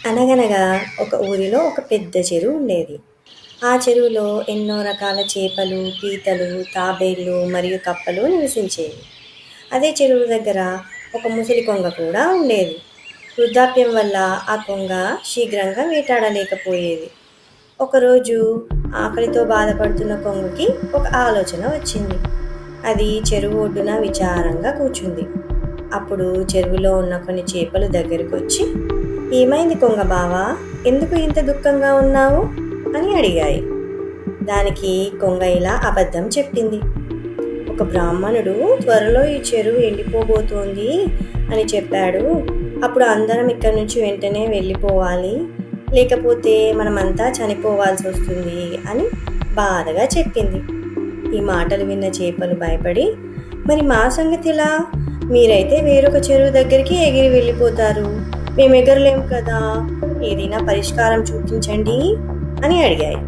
అనగనగా ఒక ఊరిలో ఒక పెద్ద చెరువు ఉండేది. ఆ చెరువులో ఎన్నో రకాల చేపలు, పీతలు, తాబేళ్లు మరియు కప్పలు నివసించేవి. అదే చెరువు దగ్గర ఒక ముసలి కొంగ కూడా ఉండేది. వృద్ధాప్యం వల్ల ఆ కొంగ శీఘ్రంగా వేటాడలేకపోయేది. ఒకరోజు ఆకలితో బాధపడుతున్న కొంగకి ఒక ఆలోచన వచ్చింది. అది చెరువు ఒడ్డున విచారంగా కూర్చుంది. అప్పుడు చెరువులో ఉన్న కొన్ని చేపలు దగ్గరికి వచ్చి, "ఏమైంది కొంగ బావా, ఎందుకు ఇంత దుఃఖంగా ఉన్నావు?" అని అడిగాయి. దానికి కొంగ ఇలా అబద్ధం చెప్పింది. "ఒక బ్రాహ్మణుడు త్వరలో ఈ చెరువు ఎండిపోబోతోంది అని చెప్పాడు. అప్పుడు అందరం ఇక్కడి నుంచి వెంటనే వెళ్ళిపోవాలి, లేకపోతే మనమంతా చనిపోవాల్సి వస్తుంది" అని బాధగా చెప్పింది. ఈ మాటలు విన్న చేపలు భయపడి, "మరి మా సంగతిలా? మీరైతే వేరొక చెరువు దగ్గరికి ఎగిరి వెళ్ళిపోతారు, మేము ఎగరలేము కదా, ఏదైనా పరిష్కారం చూపించండి" అని అడిగాయి.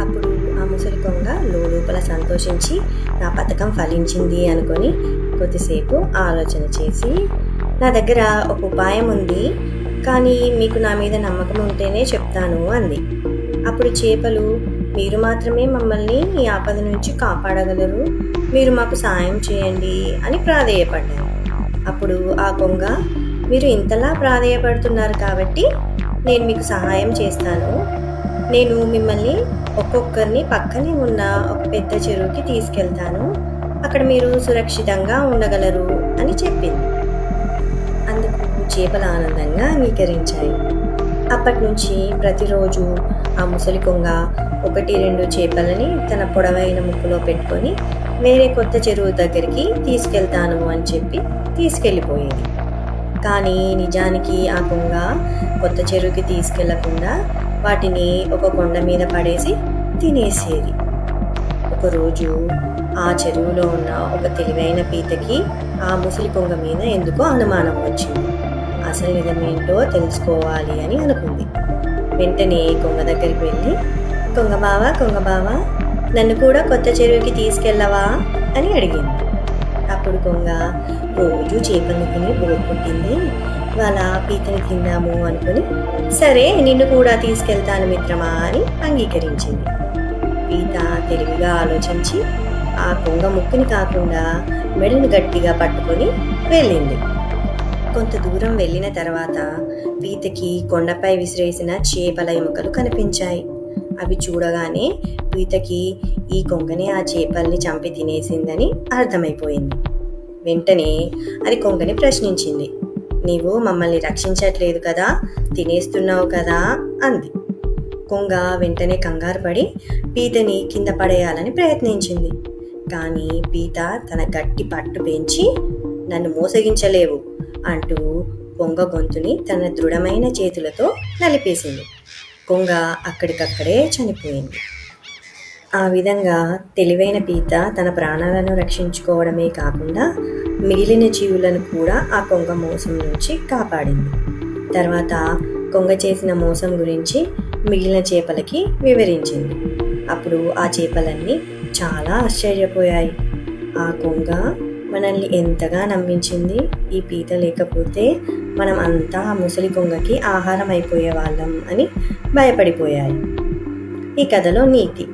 అప్పుడు ఆ ముసలి కొంగ లోపల సంతోషించి, నా పథకం ఫలించింది అనుకొని కొద్దిసేపు ఆలోచన చేసి, "నా దగ్గర ఒక ఉపాయం ఉంది, కానీ మీకు నా మీద నమ్మకం ఉంటేనే చెప్తాను" అంది. అప్పుడు చేపలు, "మీరు మాత్రమే మమ్మల్ని ఈ ఆపద నుంచి కాపాడగలరు, మీరు మాకు సాయం చేయండి" అని ప్రాధేయపడ్డారు. అప్పుడు ఆ కొంగ, "మీరు ఇంతలా ప్రాధేయపడుతున్నారు కాబట్టి నేను మీకు సహాయం చేస్తాను. నేను మిమ్మల్ని ఒక్కొక్కరిని పక్కనే ఉన్న ఒక పెద్ద చెరువుకి తీసుకెళ్తాను, అక్కడ మీరు సురక్షితంగా ఉండగలరు" అని చెప్పింది. అందుకు చేపలు ఆనందంగా అంగీకరించాయి. అప్పటి నుంచి ప్రతిరోజు ఆ ముసలి కొంగ 1-2 చేపలని తన పొడవైన ముక్కులో పెట్టుకొని వేరే కొత్త చెరువు దగ్గరికి తీసుకెళ్తాను అని చెప్పి తీసుకెళ్ళిపోయేది. కానీ నిజానికి ఆ కొంగ కొత్త చెరువుకి తీసుకెళ్లకుండా వాటిని ఒక కొండ మీద పడేసి తినేసేది. ఒకరోజు ఆ చెరువులో ఉన్న ఒక తెలివైన పీతకి ఆ ముసలి కొంగ మీద ఎందుకో అనుమానం వచ్చింది. అసలు నిజమేంటో తెలుసుకోవాలి అని అనుకుంది. వెంటనే కొంగ దగ్గరికి వెళ్ళి, "కొంగ బావా, నన్ను కూడా కొత్త చెరువుకి తీసుకెళ్ళవా?" అని అడిగింది. అప్పుడు కొంగ, "రోజు చేపలు తిని బోర్ కొట్టింది, వాళ్ళ పీతని తిందాము అనుకుని, సరే నిన్ను కూడా తీసుకెళ్తాను మిత్రమా" అని అంగీకరించింది. పీత తెలివిగా ఆలోచించి ఆ కొంగ ముక్కుని కాకుండా మెడను గట్టిగా పట్టుకొని వెళ్ళింది. కొంత దూరం వెళ్ళిన తర్వాత పీతకి కొండపై విసిరేసిన చేపల ఎముకలు కనిపించాయి. అవి చూడగానే పీతకి ఈ కొంగనే ఆ చేపల్ని చంపి తినేసిందని అర్థమైపోయింది. వెంటనే అది కొంగని ప్రశ్నించింది. "నీవు మమ్మల్ని రక్షించట్లేదు కదా, తినేస్తున్నావు కదా" అంది. కొంగ వెంటనే కంగారు పడి పీతని కింద పడేయాలని ప్రయత్నించింది. కానీ పీత తన గట్టి పట్టు పెంచి, "నన్ను మోసగించలేవు" అంటూ కొంగ గొంతుని తన దృఢమైన చేతులతో నలిపేసింది. కొంగ అక్కడికక్కడే చనిపోయింది. ఆ విధంగా తెలివైన పీత తన ప్రాణాలను రక్షించుకోవడమే కాకుండా మిగిలిన జీవులను కూడా ఆ కొంగ మోసం నుంచి కాపాడింది. తర్వాత కొంగ చేసిన మోసం గురించి మిగిలిన చేపలకి వివరించింది. అప్పుడు ఆ చేపలన్నీ చాలా ఆశ్చర్యపోయాయి. ఆ కొంగ మనల్ని ఎంతగా నమ్మించింది, ఈ పీత లేకపోతే మనం అంతా ఆ ముసలి కొంగకి ఆహారం అయిపోయే వాళ్ళం అని భయపడిపోయాయి. ఈ కథలో నీతి: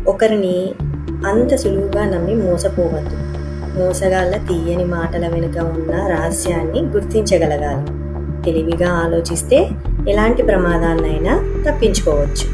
ఒకరిని అంత సులువుగా నమ్మి మోసపోవద్దు. మోసగాళ్ళ తీయని మాటల వెనుక ఉన్న రహస్యాన్ని గుర్తించగలగాలి. తెలివిగా ఆలోచిస్తే ఎలాంటి ప్రమాదాన్నైనా తప్పించుకోవచ్చు.